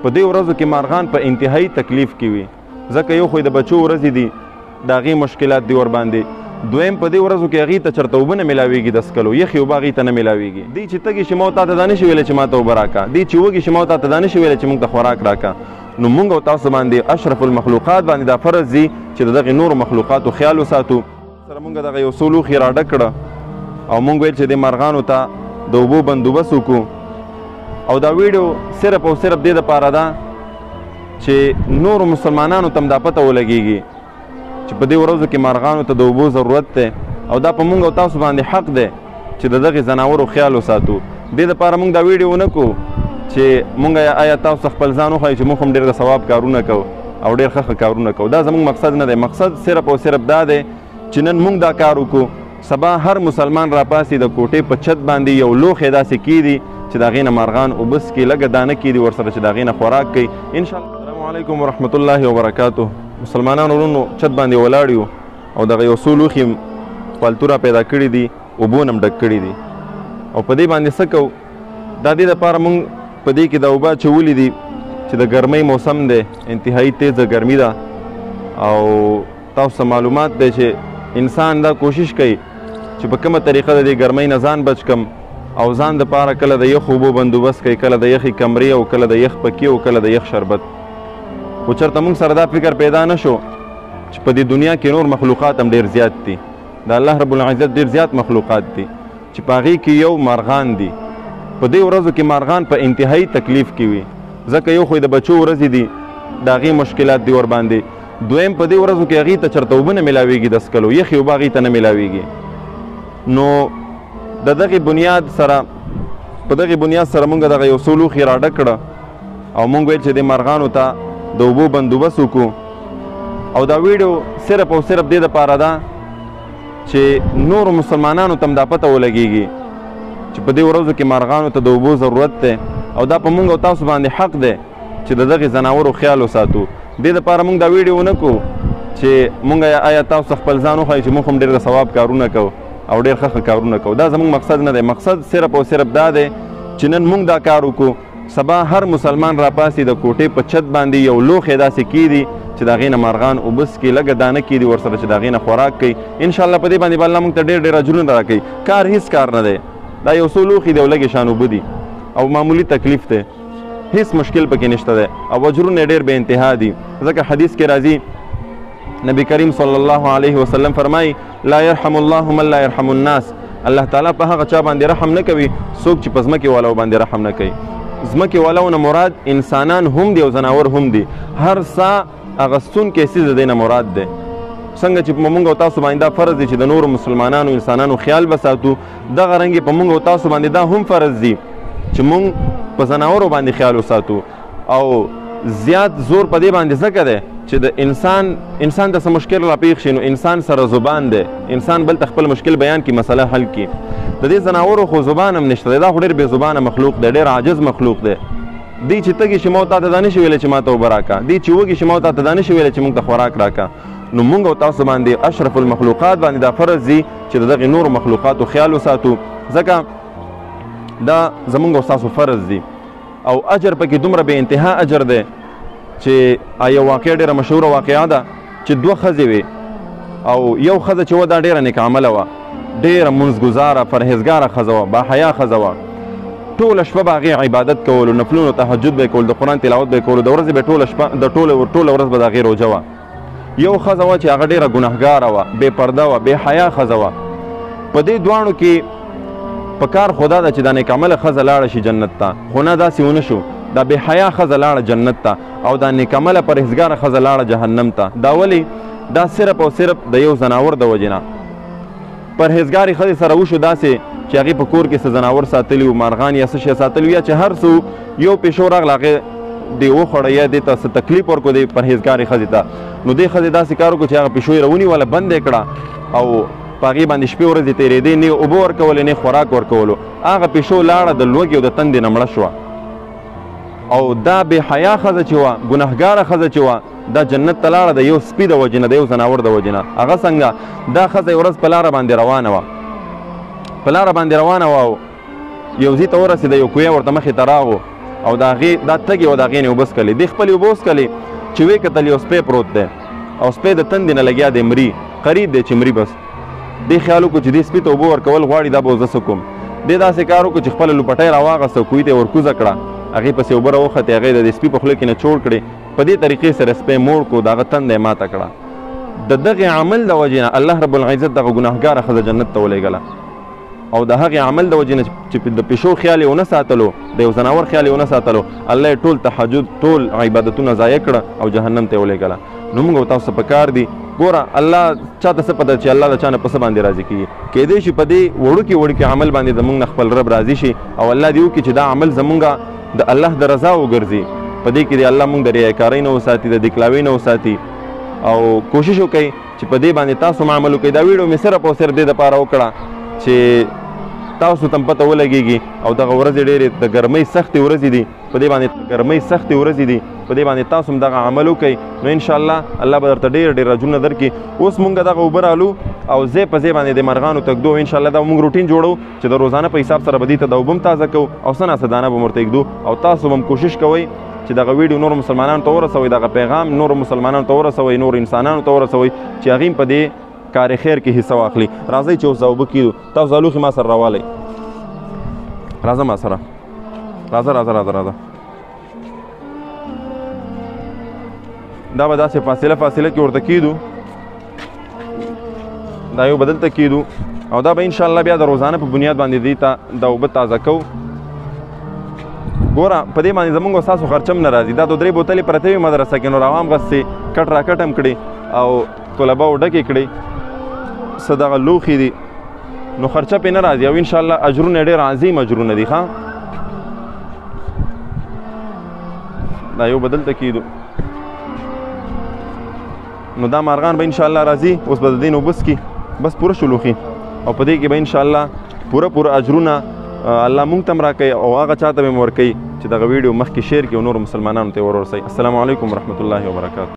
په دې ورځو کې مارغان په انتهایی تکلیف کې وي، ځکه یو خو د بچو ورځې دي، د هغې مشکلات دي ورباندې. دویم په دې ورځو کې هغې ته چېرته اوبه نه میلاویږي د څکلو، یخې اوبه هغې ته نه میلاویږي. دی چې تږي شي ما تا ته دا نه شي ویلی چې ما ته اوبه راکړه، دی چې وږي شي ما تا ته دا نه شي ویلی چې موږ ته خوراک راکړه. نو موږ او تاسو باندې اشرف المخلوقات باندې دا فرض دي چې د دغې نورو مخلوقاتو خیال وساتو. سره موږ دغه یو څو لوښي راډک کړه او موږ ویل چې دې مارغانو ته د اوبو بندوبست وکړو. او دا ویډیو صرف او صرف دې دپاره ده چې نورو مسلمانانو ته هم دا پته ولګېږي چې په دې ورځو کې مارغانو ته د اوبو ضرورت دی او دا په موږ او تاسو باندې حق دی چې د دغې ځناورو خیال وساتو. دې دپاره موږ دا ویډیو ونه کړو چې موږ آیا تاسو خپل ځان وښایو چې موږ هم ډېر د ثواب کارونه کوو او ډېر ښه کارونه کوو. دا زموږ مقصد نه دی. مقصد صرف او صرف دا دی چې نن موږ دا کار وکړو، سبا هر مسلمان راپاسي د کوټې په چت باندې یو لوښی داسې کیدي چې د هغې نه مارغان اوبه څکي، لږه دانه کیدي ورسره چې د هغې نه خوراک کوي انشاءالله. السلام علیکم ورحمت الله وبرکاتو. مسلمانانو ورونو چت باندې ولاړ یو او دغه یو څو لوښي فالتو را پیدا کړي دي، اوبو نه هم ډک کړي دي او په دې باندې څه کوو؟ دا دې دپاره موږ په دې کې دا اوبه اچولي دي چې د ګرمۍ موسم دی، انتهایی تیزه ګرمي ده او تاسو ته معلومات دی چې انسان دا کوشش کوي چې په کومه طریقه د دې ګرمۍ نه ځان بچ کم او ځان دپاره کله د یخ اوبو بندوبست کوي، کله د یخې کمرې او کله د یخ پکې او کله د یخ شربت. خو چېرته موږ سره دا فکر پیدا نه شو چې په دې دنیا کې نور مخلوقات هم ډېر زیات دي، د الله رب العزت ډېر زیات مخلوقات دي چې په هغې کې یو مارغان دي. په دې ورځو کې مارغان په انتهایی تکلیف کې وي، ځکه یو خو د بچو ورځې دي، د هغې مشکلات دي ورباندې. دویم په دې ورځو کې هغې ته چېرته اوبه نه میلاویږي د څکلو، یخې اوبه هغې ته نه میلاویږي. نو د دغې بنیاد سره په دغې بنیاد سره موږ دغه یو څو لوښي راډک کړه او موږ ویل چې د مارغانو ته د اوبو بندوبست وکړو. او دا ویډیو صرف او صرف دې دپاره ده چې نورو مسلمانانو ته هم دا پته ولګېږي چې په دې ورځو کې مارغانو ته د اوبو ضرورت دی او دا په موږ او تاسو باندې حق دی چې د دغې ځناورو خیال وساتو. دې دپاره موږ دا ویډیو ونه کړو چې موږ آیا تاسو خپل ځان وښایو چې موږ هم ډېر د ثواب کارونه کوو او ډېر ښه کارونه کوو. دا زموږ مقصد نه دی. مقصد صرف او صرف دا دی چې نن موږ دا کار وکړو، سبا هر مسلمان راپاسي د کوټې په چت باندې یو لوښی داسې کیدي چې د هغې نه مارغان اوبه څکي، لږه دانه کیدي ورسره چې د هغې نه خوراک کوي انشاءالله. په دې باندې به الله موږ ته ډېر ډېر اجرونه راکوي. کار هېڅ کار نه دی، دا یو څو لوښي دی او لږې شان اوبه دي او معمولي تکلیف دی، هېڅ مشکل پکې نشته دی او اجرونه یې ډېر بې انتها دي. ځکه حدیث کې راځي نبی کریم صلی الله علیه وسلم فرمایي لا یرحم الله من لا یرحم الناس. الله تعالی په هغه چا باندې رحم نه کوي څوک چې په ځمکې والاو باندې رحم نه کوي. ځمکې والاو نه مراد انسانان هم دي او ځناور هم دي، هر سا اغستونکی څیز د دې نه مراد دی. څنګه چې په موږ او تاسو باندې دا فرض دی چې د نورو مسلمانانو انسانانو خیال وساتو، دغه رنګې په موږ او تاسو باندې دا هم فرض دی چې موږ په ځناورو باندې خیال وساتو. او زیات زور په دې باندې ځکه دی چې د انسان ته څه مشکل راپېښ شي نو انسان سره زبان دی، انسان بل ته خپل مشکل بیان کړي، مسله حل کړي. د دې ځناورو خو زبان هم نشته دی، دا خو ډېر بې زبانه مخلوق دی، ډېر عاجز مخلوق دی. دی چې تږي شي ما تا ته دا نه شي ویلی چې ما ته اوبه راکړه، دی چې وږي شي ما تا ته دا نه شي ویلی چې موږ ته خوراک راکړه. نو موږ او تاسو باندې اشرف المخلوقات باندې دا فرض دي چې د دغې نورو مخلوقاتو خیال وساتو، ځکه دا زموږ او ستاسو فرض دي او اجر پکې دومره بې انتها اجر دی چې یو واقع ډېره مشهوره واقعه ده چې دوه ښځې وې او یو ښځه چې وه دا ډېره نیک عمله وه، ډېره منځګزاره پرهیزګاره ښځه وه، باحیا ښځه وه. ټوله شپه به هغې عبادت کولو، نفلونو تهجد به یې کولو، د قرآن تلاوت به یې کولو، د ورځې به ټوله ورځ به د هغې روژه وه. یو ښځه وه چې هغه ډېره ګنهګاره وه، بې پرده وه، بې حیا ښځه وه. په دې دواړو کې په کار خو دا ده چې دا نیک عمله ښځه لاړه شي جنت ته، خو نه داسې ونه شو. دا بې حیا ښځه لاړه جنت ته او دا نیک عمله پرهیزګاره ښځه لاړه جهنم ته. دا ولې؟ دا صرف او صرف د یو ځناور د وجې نه. پرهیزګارې ښځې سره وشو داسې چې هغې په کور کې څه ځناور ساتلي وو، مارغان یا څه شی ساتلي وو، یا چې هر څه یو پیشو راغله هغې دې وخوړه یا دې ته څه تکلیف ورکړو دې پرهیزګارې ښځې ته. نو دې ښځې داسې کار وکړو چې هغه پیشو یې راونیوله، بند یې کړه او په هغې باندې شپې ورځې تېرېدې، نه یې اوبه ورکولې نه یې خوراک ورکولو. هغه پیشو لاړه د لوږې او د تندې نه مړه شوه. او دا بې حیا ښځه چې وه، ګنهګاره ښځه چې وه، دا جنت ته لاړه د یو سپي د وجې نه، د یو ځناور د وجې نه. هغه څنګه؟ دا ښځه یو ورځ په لاره باندې روانه وه، په لاره باندې روانه وه او یو ځای ته ورسېده، یو کوی ورته مخې ته راغو او د هغې دا تږې وه د هغې نه اوبه څکلې دې خپلې اوبه وڅکلې چې ویې کتل یو سپی پروت دی او سپی د تندې نه لګیا دی مري قریب دی چې مري بس دې خیال وکړو چې دې سپي ته اوبه ورکول غواړي دا به زه څه کوم دې داسې کار وکړو چې خپله لوپټۍ راواغسته کوهي ته یې ورکوزه کړه هغې پسې اوبه راوختې هغې د دې سپي په خوله کې نه چوړ کړې په دې طریقې سره سپی موړ کړو د هغه تنده یې ماته کړه د دغې عمل د وجې نه الله رب العزت دغه ګناهګاره ښځه جنت ته ولېږله او د هغې عمل د وجې نه چې د پیشو خیال یې ونه ساتلو د یو ځناور خیال یې ونه ساتلو الله یې ټول تهجد ټول عبادتونه ضایع کړه او جهنم ته یې ولېږله نو موږ او تاسو په کار دي ګوره الله چاته څه پته چې الله د چا نه په څه باندې راضي کېږي کیدای شي په دې وړوکي عمل باندې زموږ نه خپل رب راضي شي او الله دې وکړي چې دا عمل زموږ د الله د رضا وګرځي په دې کې دې الله موږ د ریاکارۍ نه وساتي د دکلاوۍ نه وساتي او کوشش وکړئ چې په دې باندې تاسو هم عمل وکړئ دا ویډیو مې صرف او صرف دې دپاره وکړه چې تاسو ته هم پته ولګېږي او دغه ورځې ډېرې د ګرمۍ سختې ورځې دي په دې باندې په دې باندې تاسو هم دغه عمل وکړئ نو انشاءالله الله به درته ډېر اجرونه درکړي اوس مونږ دغه اوبه رالو او ځای په ځای باندې د مرغانو تږدو انشاءالله دا مونږ روټین جوړو چې د روزانه په حساب سره به دې ته د اوبه هم تازه کوو او څه ناڅه دانه به ورته ږدو او تاسو به هم کوشش کوئ چې دغه ویډیو نورو مسلمانانو ته ورسوئ دغه پیغام نورو مسلمانانو ته ورسوئ نورو انسانانو ته ورسوئ چې هغوی هم په دې کار خیر کې حصه واخلي راځئ چې اوس دا اوبه کیږو تاسو دا لوښي ما سره راوالی راځه ما سره راځه دا به داسې فاصله کې ورته کیدو دا یو بدل ته کیدو او دا به انشاءالله بیا د روزانه په بنیاد باندې دې ته دا اوبه تازه کوو ګوره په دې باندې زموږ او ستاسو خرچه هم نه راځي دا 2-3 بوتلې پرتې وي مدرسه کې نو راوام غسې کټ راکټ هم کړي او طلباو ډکې کړي څه دغه لوښي دي نو خرچه پې نه راځي او انشاءالله اجرونه ډېر عظیم اجرونه دي ښه دا یو بدل ته کیدو نو دا مارغان به انشاءالله راځي اوس به د دې اوبه څکي بس پوره شو لوښي او په دې کې به انشاءالله پوره اجرونه الله مونږ ته هم راکوي او هغه چاته به مې ورکوي چې دغه ویډیو مخکې شیر کړي او نورو مسلمانانو ته یې ورسوي السلام علیکم ورحمت الله وبرکاتو